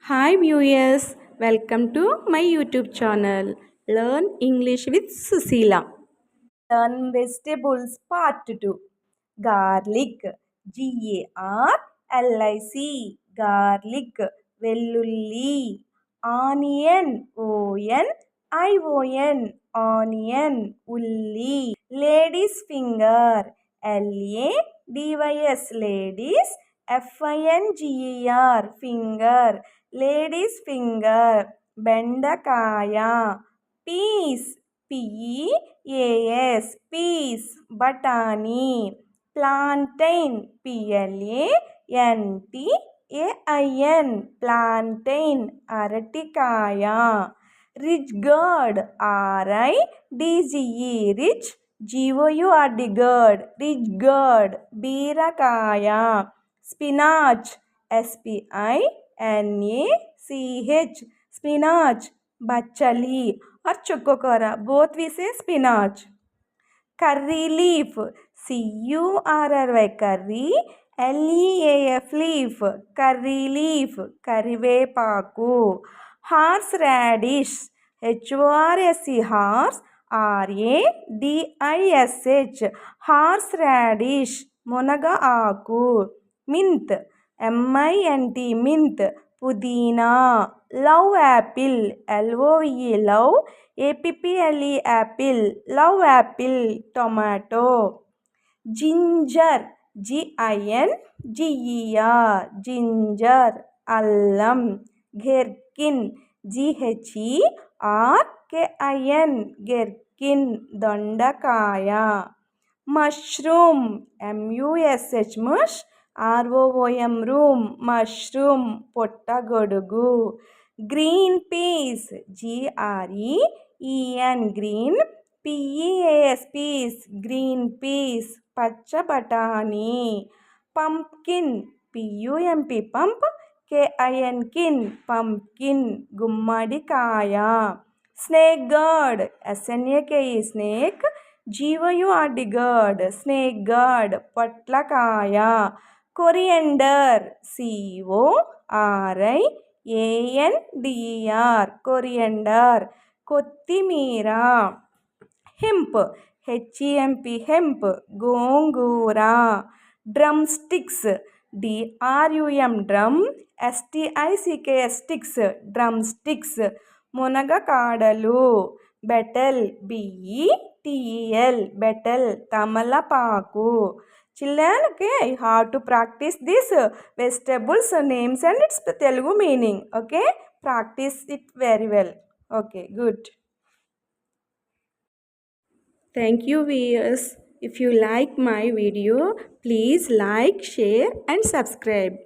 Hi viewers, welcome to my YouTube channel. Learn English with Susila. Learn vegetables part 2. Garlic, Garlic, garlic, వెల్లుల్లి, onion, ONION, onion, ఉల్లి, ladies finger, LADYS, ladies, FINGER, finger, ladies finger, బెండకాయ, piece, PEAS, piece, బఠానీ, plantain, PLANTAIN, plantain, అరటికాయ, rich girt, RIDGE, rich, GOURD, rich girt, బీరకాయ, spinach, SPINACH, spinach, బచ్చలి or chokokora, both we say spinach. Curry leaf, CURRY, curry, LEAF, leaf, curry leaf, కరివేపాకు. Horse radish, HORSE, horse, RADISH, horse radish, మునగ ఆకు. Mint, MINT, mint, పుదీనా. Love apple, LOVE, love, APPLE, apple, love apple, tomato. Ginger, GINGER, ginger, అల్లం. Gherkin, GHERKIN, gherkin, దొండకాయ. Mushroom, MUSH, mush, ROOM, room, mushroom, పొట్టగొడుగు. Green peas, GREEN, green, PEAS, peas, green peas, పచ్చ బఠానీ. Pumpkin, PUMP, pump, KIN, kin, pumpkin, గుమ్మడికాయ. Snake gourd, SNAKE, snake, GOURD, gourd, snake gourd, పొట్లకాయ. Coriander, CORIANDER, coriander, కొత్తిమీర. Hemp, HEMP, hemp, గోంగూర. Drumsticks, DRUM, drum, STICK, sticks, drum sticks, మునగ కాడలు. బెటల్, BETL, బెటల్, తమలపాకు. Children, okay, you have to practice this vegetables names and its Telugu meaning. Okay, practice it very well. Okay, good. Thank you viewers. If you like my video, please like, share and subscribe.